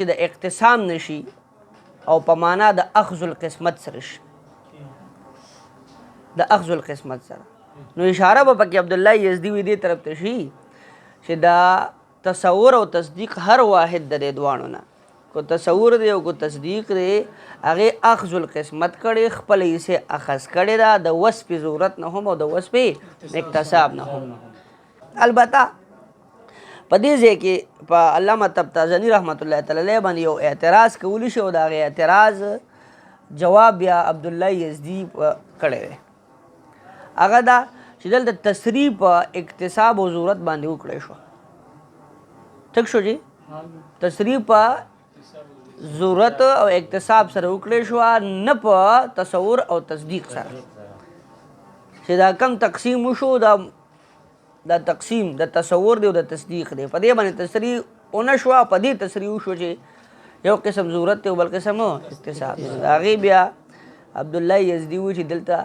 چې د اقتسام نشي او په معنا د اخذ القسمت سره شي، د اخذ القسمت سره. نو اشاره به پکې عبدالله یزدي وي دې طرف ته شي چې دا تصور او تصدیق هر واحد د دې دواړو نه، کو تصور دی او کو تصدیق دی، هغې اخذ القسمت کړی، خپل حصې اخذ کړې ده، د وصف ضرورت نه هم او د وصف اکتساب نه هم. البته په دې ځای کې په علامه طبطبزني رحمت الله تعالی علیه باندې یو اعتراض کولی شي او د هغې اعتراض جواب بیا عبدالله یزدي کړی دی. هغه دا چې دلته تصریح په اکتساب او ضرورت باندې وکړی شو. ټیک شو جی، تصریح په ضرورت او اکتساب سره وکړی شو، نه په تصور او تصدیق سره. چې دا کم تقسیم وشو دا تقسیم د تصور دی او د تصدیق دی، په دې باندې تصریح ونه شوه، په دې تصریح وشو چې یو قسم ضرورت دی او بل قسم اکتساب دی. د هغې بیا عبدالله یزدي وایي چې دلته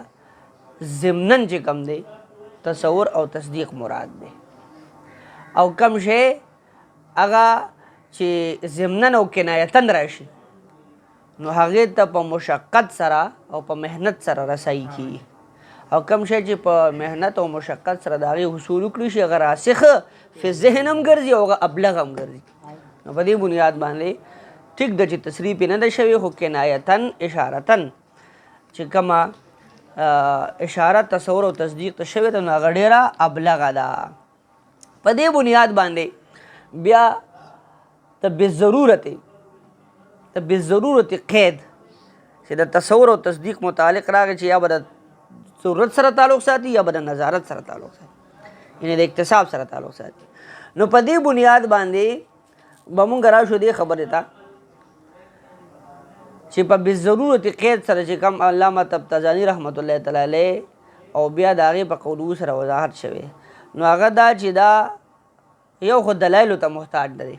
ضمناً چې کم دی تصور او تصدیق مراد دی، او کم شی هغه چې ضمناً او کنایتاً راشي نو هغې ته په مشقت سره او په محنت سره رسایي کیږي، او کم شی چې په محنت او مشقت سره د هغې حصول وکړي شي هغه راسخ فی ذهن هم ګرځي او هغه ابلغ هم ګرځي. نو په دې بنیاد باندې ټیک ده چې تصریح پې نه ده شوې، خو کنایتاً اشارتاً چې کومه اشاره تصور او تصدیق ته شوې ده نو هغه ډېره ابلغه ده. په دې بنیاد باندې بیا د بضرورت قید چې د تصور او تصدیق متعلق راغی چې یا به د ضرورت سره تعلق ساتي یا به د نظارت سره تعلق ساتي، یعنې د اکتساب سره تعلق ساتي. نو په دې بنیاد باندې به مونږ راشو دې خبرې ته چې په بضرورت قید سره چې کوم علامه طبطبزني رحمت الله تعالی علیه او بیا د هغې په قولو سره وضاحت شوی، نو هغه دا چې دا یو خو دلایلو ته محتاج دی.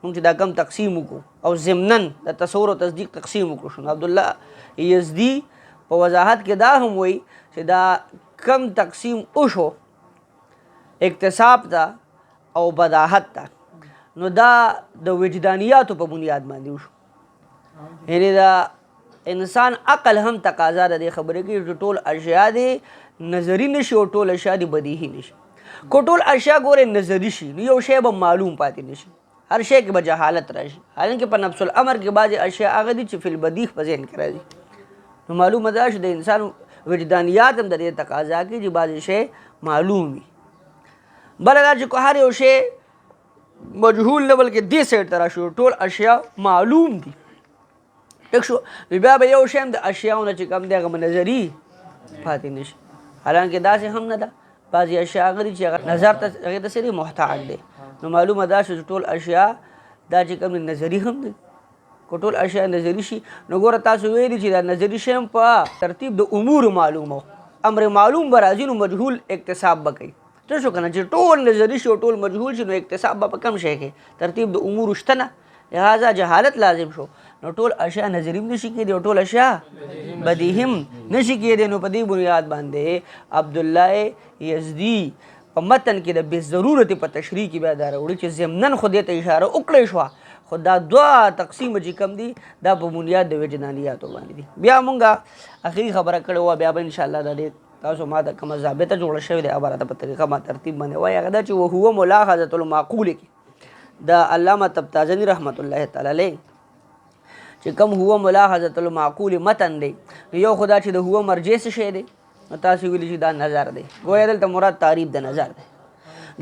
مونږ چې دا کم تقسیم وکړو او ضمناً د تصور او تصدیق تقسیم وکړو شو، عبدالله یزدي په وضاحت کې دا هم وایي چې دا کم تقسیم وشو اکتساب ته او بداحت ته، نو دا د وجدانیاتو په بنیاد باندې وشو. یعنې دا انسان عقل هم تقاضا ده دې خبرې کې چې ټول اشیا دې نظري نشي او ټول اشیا دې بدیهي نشي. کو ټول اشیا ګورې نظري شي نو یو شی به معلوم پاتې نشي، هر شی کې به جهالت راشي، حالانکه په نفس الامر کې بعضې اشیا هغه دي چې فی البدیح په ذهن کې راځي. نو معلومه ده چې د انسان وجدانیات هم د دې تقاضا کوي چې بعضې شی معلوم وي. بله دا چې هر یو شی مجهول لیول کې دې سایډ ته راشو ټول اشیا معلوم دي، ټیک شو، نو بیا به یو شی هم د اشیاو نه چې کوم دی هغه نظري پاتې نشي، حالانکه داسې هم نه ده. بعضې اشیا هغه دي چې هغه نظر ته هغې ته څه محتاج دی. نو معلومه ده چې ټول اشیا دا چې کوم نظري هم دي، کو ټول اشیا نظري شي نو ګوره تاسو ویلي چې دا نظري شی هم په ترتیب د امور معلومه امر معلوم به راځي نو مجهول اکتساب به کوي. څه شو که نه چې ټول نظري شي او ټول مجهول شي نو اکتساب به په کم شی کې ترتیب د امورو شته نه، لهذا جهالت لازم شو. نو ټول اشیا نظري هم نشي کېدی او ټول اشیا بدیهي هم نشي کېدی. نو په دې بنیاد باندې عبدالله یزدي په متن کې د بضرورت په تشریح کې بیا دا راوړي چې ضمناً خو دې ته اشاره وکړی شوه، خو دا دوه تقسیم چې کم دي دا په بنیاد د وجدانیاتو باندې دي. بیا مونږه اخري خبره کړې وه، بیا به انشاءالله د دې تاسو ما ته کومه ضابطه جوړه شوې ده هغه راته په طریقه ما ترتیب باندې وایي. هغه دا چې وهو ملاحظة المعقول کې د علامه طبطبزني رحمت الله تعالی علیه چې کوم هو ملاحظة المعقول متن دی، یو خو دا چې د هو مرجع څه شی دی، نو تاسو ویلي چې دا نظر دی، گویا دلته مراد تعریف د نظر دی.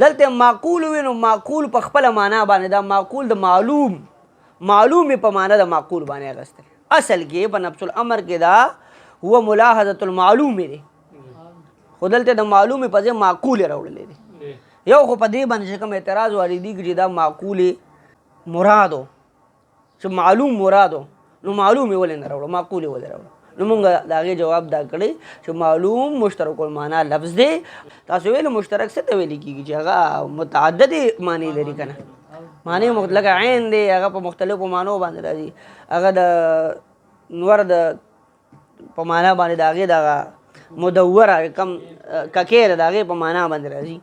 دلته معقول وي نو معقول په خپله معنا باندې دا معقول د معلوم په معنا د معقول باندې اخیستل. اصل کې په نفس الامر کې دا هو ملاحظة المعلوم دی، خو دلته د معلوم په ځای معقول راوړلی دی. یو خو په دې باندې چې کوم اعتراض واردېږي چې دا معقول مرادو چې معلوم مرادو نو معلوم یې ولې نه راوړو، معقول یې ولې راوړو. نو مونږ د هغې جواب دا کړی چې معلوم مشترک المعنا لفظ دی. تاسو ویلو مشترک څه ته ویلې کېږي چې هغه متعددې معنی لري که نه، معنی لکه عین دی هغه په مختلفو معنو باندې راځي، هغه د نور د په معنا باندې د هغې دغه مدوره کم ککیر د هغې په معنا باندې راځي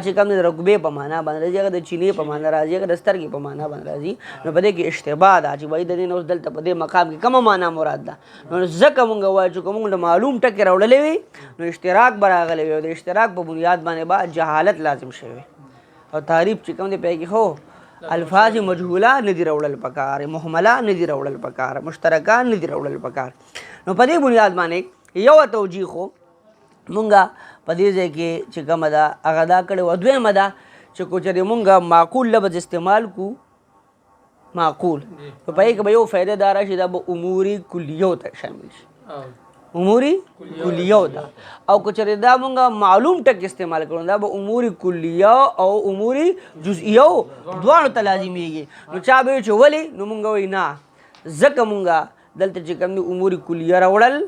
چې کم د رکبې په معنا باندې راځي هغه د چینې په معنا راځي هغه د سترګې په معنا باندې راځي نو په دې کې اشتباه ده چې وایي د دې نه اوس دلته په دې مقام کې کومه معنا مراد ده نو ځکه مونږ وایو چې که مونږ د معلوم ټکې راوړلی وي نو اشتراک به راغلی وي او د اشتراک په بنیاد باندې به جهالت لازم شوی او تعریف چې کوم دی پی کې هو الفاظ مجهوله نه دي راوړل پکار محمله نه دي راوړل پکار مشترکان نه دي راوړل پکار نو په دې بنیاد باندې یو توجیه خو مونږه په دې ځای کې چې کومه ده هغه دا کړې وه دویمه ده چې کو چېرې مونږه معقول لفظ استعمال کو معقول په پای کې به یو فایده دا راشي دا به امور کلیو ته شامل شي امور کلیو ده او که چېرې دا مونږه معلوم ټک استعمال کړو دا به امور کلیه او امور جزئیو دواړو ته لازمیږي نو چا به چې ولې نو مونږ وایي نه ځکه مونږه دلته چې کوم دي امور کلیه راوړل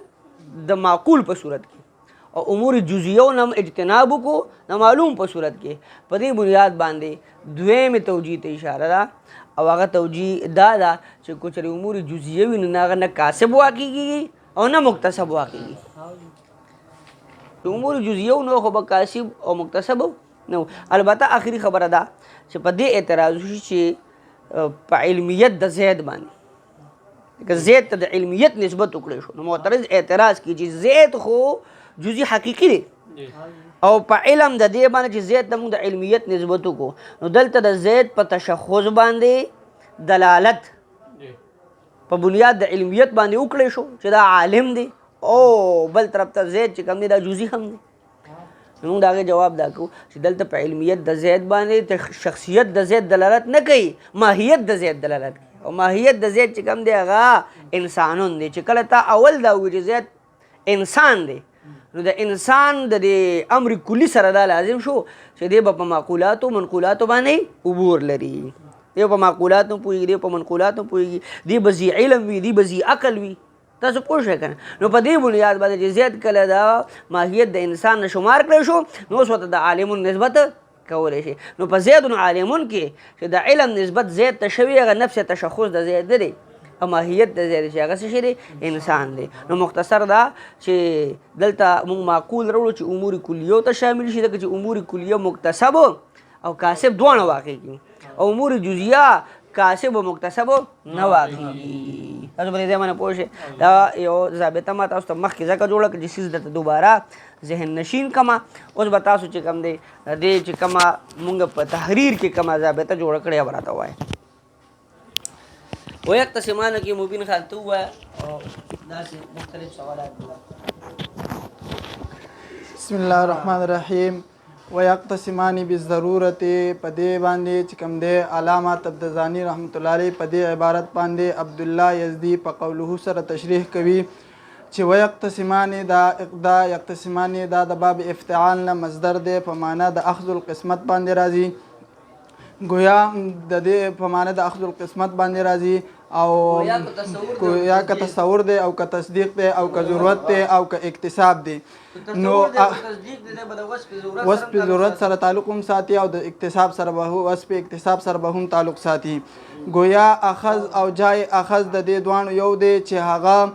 د معقول په صورت کې او امور جزئیو نه اجتناب وکړو د معلوم په صورت کې په دې بنیاد باندې دویمې توجیه ته اشاره ده او هغه توجیه دا ده چې کو چېرې امور جزئیه وي نو هغه نه کاسب واقع کېږي او نه مکتسب واقع کېږي امور جزئیو نو خو به کاسب او مکتسب نو البته آخري خبره ده چې په دې اعتراض وشي چې په علمیت د زید باندې که زید ته د علمیت نسبت وکړی شو نو معترض اعتراض کوي چې زید خو جزئی حقیقي دی او په علم د دې باندې چې زید ته موږ د علمیت نسبت وکړو نو دلته د زید په تشخص باندې دلالت په بنیاد د علمیت باندې وکړی شو چې دا عالم دی او بل طرف ته زید چې کوم دی دا جزئی هم دی موږ د هغې جواب دا کوو چې دلته په علمیت د زید باندې شخصیت د زید دلالت نه کوي ماهیت د زید دلالت کوي او ماهیت د زید چې کوم دی هغه انسانون دی چې کله تا اول دا وایي چې زید انسان دی نو د انسان د امر کلی سره دا لازم شو چې دی به په معقولاتو منقولاتو باندې عبور لري دی په معقولاتو پوهېږي دی په منقولاتو پوهېږي دی به ذي علم وي دی به ذي عقل وي تاسو پوه شئ که نه نو په دې بنیاد باندې چې زید کله دا ماهیت د انسان نه شمار کړی شو نو اوس ورته د عالمون نسبت کولی شي نو په زید عالمون کې چې د علم نسبت زید ته شوي هغه نفس تشخص د زید نه دی او ماهیت د زید چې هغه څه شی دی انسان دی نو مختصر دا چې دلته موږ معقول راوړو چې امور کلیو ته شامل شي ځکه چې امور کلیه مکتسب او کاسب دواړه واقع کېږي او امور جزیه کاسب و مکتسب نه واقع کېږي تاسو په دې ځای باندې پوه شئ دا یو ضابطه ما تاسو ته مخکې ځکه جوړه کړه چې څیز درته دوباره ذهن نشین کما اوس به تاسو چې کوم دی دې چې کومه مونږ په تحریر کې کومه ضابطه جوړه کړې به راته ووایه ويقتسمان کې مبین خان ته ووایه او داسې مختلف سوالات بسم الله الرحمن الرحیم ويقتسمان بالضرورت په دې باندې چې کوم دی علامه تبتزانی رحمت الله علیه په دې عبارت باندې عبدالله یزدی په قوله سره تشریح کوي چې ويقتسمان دا یقتسمان دا د باب افتعال نه مصدر دی په معنا د اخذ القسمت باندې راځي گویا د دې په معنا د اخذ القسمت باندې راځي او یا که تصور دی او که تصدیق دی او که ضرورت دی او که اکتساب دی نو وصف ضرورت سره تعلق هم ساتي او د اکتساب سره به وصف اکتساب سره به هم تعلق ساتي گویا اخذ او جای اخذ د دې دوانو یو دی چې هغه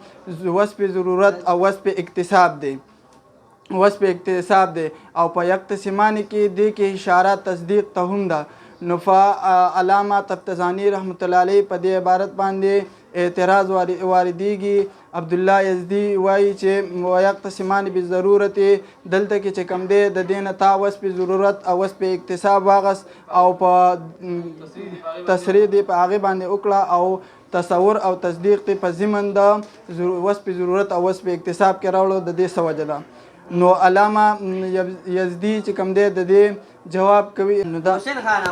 وصف ضرورت او وصف اکتساب دی وصف اکتساب دی او په یقتسمان کې دی کې اشاره تصدیق ته هم ده نو علامه تبتزانی رحمت الله علیه په دې عبارت باندې اعتراض واردېږي عبدالله یزدی وایي چې ويقتسمان بالضرورت دلته کې چې کوم دی د دې نه تا وصف ضرورت او وصف اکتساب واغست او په تصریح دی په هغې باندې وکړه او تصور او تصدیق دی په ضمن د وصف ضرورت او وصف اکتساب کې راوړو د دې څه وجه ده نو علامه یزدی چې کوم دی د دې جواب کوي نو دا حسین خان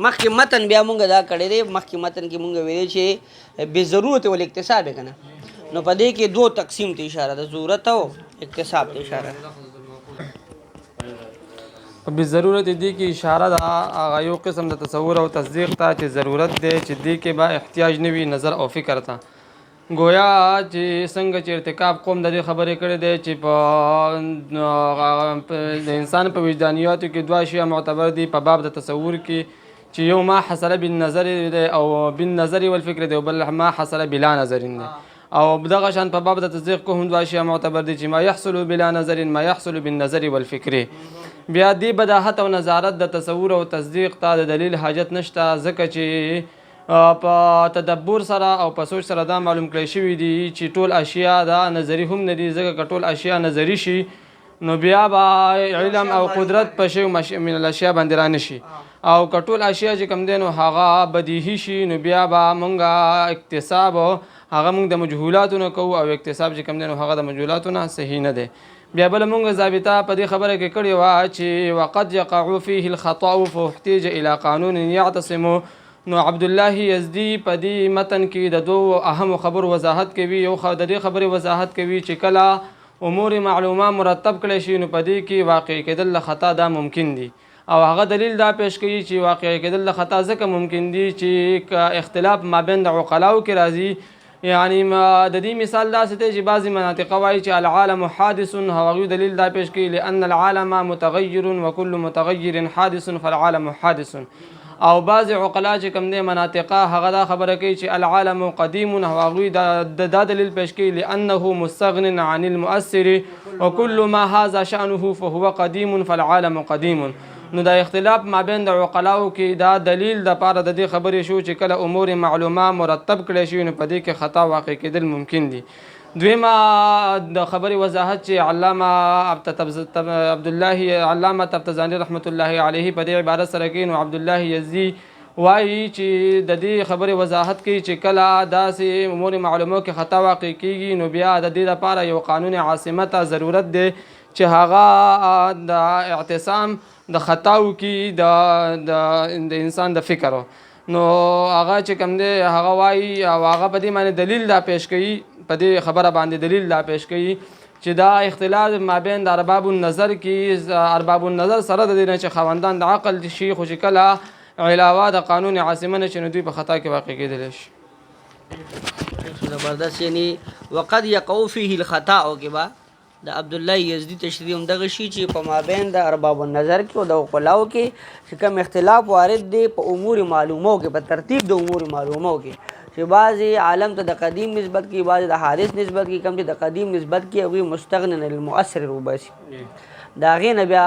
مخکې متن بیا مونږ دا کړی دی مخکې متن کې مونږ ویلې چې بې ضرورت ول اکتساب یې که نه نو په دې کې دو تقسیم ته اشاره ده ضرورت او اکتساب ته اشاره ده بې ضرورت دې کې اشاره ده هغه یو قسم د تصور او تصدیق ته چې ضرورت دی چې دې کې به احتیاج نه وي نظر او فکر ته گویا چې څنګه چې ارتکاب قوم د دې خبرې کړې دی چې په د انسان په وجدانیاتو کې دوه شیه معتبر دي په باب د تصور کې چې یو ما حصل بالنظر دی او بالنظر والفکر دی او بل ما حصل بلا نظر دی او دغه شان په باب د تصدیق کو هم دوه اشیاء معتبر دي چې ما يحصل بلا نظر ما يحصل بالنظر والفکر. بیا دی بداحت او نظارت د تصور او تصدیق ته د دلیل حاجت نشته، ځکه چې په تدبر سره او په سوچ سره دا معلوم کړی شوي دي چې ټول اشیاء دا نظری هم نه دي، ځکه که ټول اشیاء نظری شي نو بیا به علم او قدرت په شی من الاشیاء باندې را نشي، او که ټول اشیاء چې کوم دی نو هغه بدیهي شي نو بیا به مونږ اکتساب هغه مونږ د مجهولاتو نه کوو، او اکتساب چې کوم دی نو هغه د مجهولاتو نه صحیح نه دی. بیا بله مونږ ضابطه په دې خبره کې کړې وه چې وقد یقع فيه الخطأ فاحتیج الى قانون یعتصم. نو عبدالله یزدي په دې متن کې د دوو اهم خبرو وضاحت کوي. یو د دې خبرې وضاحت کوي چې کله امور معلومه مرتب کړی شي نو په دې کې واقع کېدل له خطا دا ممکن دي، او هغه دلیل دا پیش کوي چې واقع کېدل له خطا ځکه ممکن دي چې اختلاف مابین د عقلاو کې راځي. یعنی د دې مثال داسې دی چې بعضې مناطق وایي چې العالم حادث، هغوی دلیل دا پیش کوي لأن العالم متغیر وكل متغیر حادث فالعالم حادث. او بعض عقلا چې کوم دی مناطقه هغه دا خبره کوي چې العالم قدیم، هغوی دا دلیل پیش کوي لأنه مستغن عن المؤثر وكل ما هذا شأنه فهو قدیم فالعالم قدیم. نو دا اختلاف مابین د عقلاو کې دا دلیل د پاره د دې خبرې شو چې کله امور معلومه مرتب کړی شي نو په دې کې خطا واقع کېدل ممکن دي. دویمه د خبرې وضاحت چې علامه عبدالله علامه تبتزاني رحمت الله علیه په دې عبارت سره کوي. نو عبدالله یزدي وایي چې د دې خبرې وضاحت کوي چې کله داسې امور معلومه کې خطا واقع کېږي نو بیا د دې لپاره یو قانون عاصمه ته ضرورت دی چې هغه د اعتصام د خطاو کې د انسان د فکر نو هغه چې کوم دی هغه وایي او هغه په دې باندې دلیل دا پیش کوي، په دې خبره باندې دلیل دا پیش کوي چې دا اختلاف مابین د ارباب النظر کې ارباب النظر سره د دې نه چې خاوندان د عقل شي خو چې کله علاوه د قانون عاصمه نه چې نو دوی په خطا کې واقع کېدلی شي. زبردست. یعنی وقد یقع فيه الخطا او کې با د عبدالله یزدي تشریح هم دغه شي چې په مابین د ارباب النظر کې او د عقلاو کې چې کوم اختلاف وارد دی په امور معلومو کې، په ترتیب د امور معلومو کې، چې بعضې عالم ته د قدیم نسبت کی، بعضې د حادث نسبت کی، کم چې د قدیم نسبت کی هغوی مستغنن المؤثر روباسي د هغې نه بیا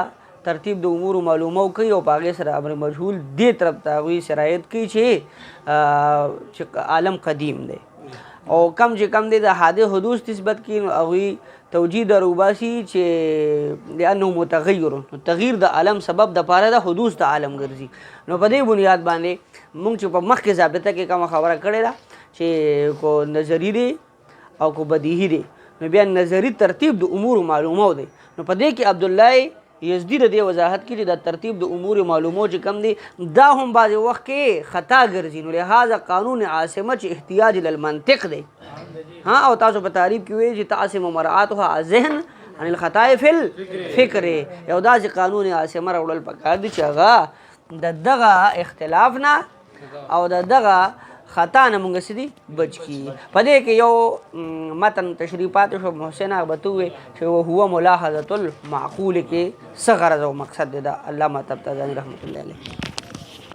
ترتیب د امور معلومو کوي او په هغې سره امر مجهول دې طرف ته هغوی شرایط کوي چې عالم قدیم دی، او کم چې کم دی د حادث حدوث نسبت کی هغوی توجیه د روباسي چې لأنه متغیر، تغییر د عالم سبب د پاره د حدوث د عالم ګرځي. نو په دې بنیاد باندې مونږ چې په مخکې ضابطه کې کومه خبره کړې ده چې کو نظری دی او کو بدیهي دی، نو بیا نظری ترتیب د امور معلومو دی. نو په دې کې عبدالله یزدي د دې وضاحت کړي د ترتیب د امور معلومو چې کم دی دا هم بعضې وخت کې خطا ګرځي، نو لہذا قانون عاصمه چې احتیاج للمنطق دی. او تاسو په تعریف کې وایي چې تعصم مراعاتها ذهن عن الخطا فی الفکر، یو داسې قانون عاصمه راوړل پکار دي چې هغه د دغه اختلاف نه او د دغه خطا نه مونږ سدي بچ کی. په دې کې یو متن تشریفات شو محسن بتوي چې هو ملاحظه المعقول کې څه غرض او مقصد دی. علامه تبتزاني رحمت الله علیه.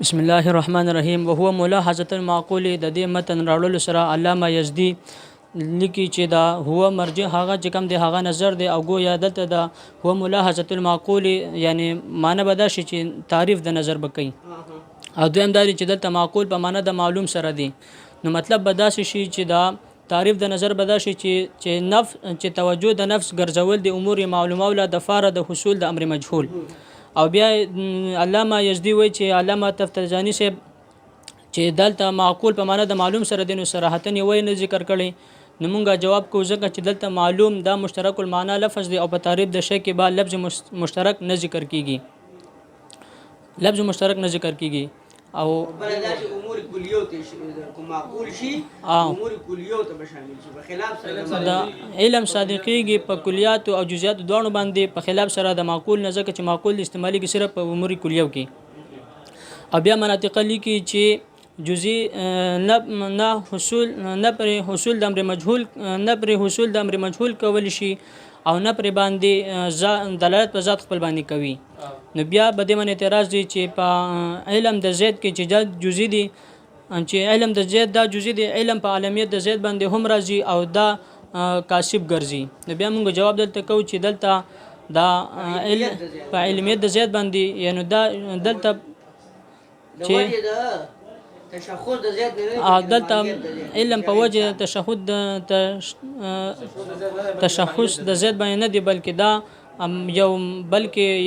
بسم الله الرحمن الرحیم. وهو ملاحظه المعقول د دې متن راوړلو سره علامه یزدي لیکي چې دا هو مرجع هغه چې کوم دی هغه نظر دی او گویا دلته دا هو ملاحظه المعقول یعنی معنی به دا شي چې تعریف د نظر بکوي، او دویم دا چې دلته معقول په معنی د معلوم سره دی. نو مطلب به داسې شي چې دا تعریف د نظر به دا شي چې توجه د نفس ګرځول د امور معلومه له د فاره د حصول د امر مجهول. او بیا علامه یزدي وایي چې علامه تفتزاني صاحب چې دلته معقول په معنی د معلوم سره دی نو صراحتاً یې وایي نه ذکر کړی. نو مونږه جواب کوو ځکه چې دلته معلوم دا مشترک المعنی لفظ دی او په تعریف د شی کې بعد لفظ مشترک نه ذکر کیږي، لفظ مشترک نه ذکر کیږي. او امور کلیو ته معقول شي امور کلیو ته شامل شي، په خلاف سره دا علم صادقيږي په کلیات او جزئیات دوه باندې په خلاف سره د معقول نه، ځکه چې معقول استعمالي کې صرف په امور کلیو کې. او بیا مناطق لیکي چې جزئی نه حصول نه پر حصول د امر مجهول نه پر حصول د امر مجهول کول شي او نه پر باندې دلالت په ذات خپل باندې کوي. نو بیا به د من اعتراض دی چې په علم د زید کې چې جزئی دی چې علم د زید دا جزئی د علم په عالمیت د زید باندې هم راځي او دا کاشف ګرځي. نو بیا موږ جواب دلته کوو چې دلته دا علم په علمیت د زید باندې یعنی دا دلته چې تشخص د زید دلته علم په وجه تشخص د زید باندې نه دی بلکې دا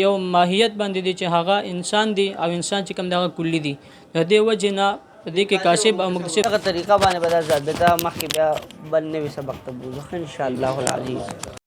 یو ماهیت باندې دی چې هغه انسان دی او انسان چې کوم دغه کلی دی. د دې وجه نه په دې کې کاشف او مکتسب هغه طریقه باندې بدل ځه د مخکې بیا بل نوي سبق ته بوزو ان شاء الله العزیز.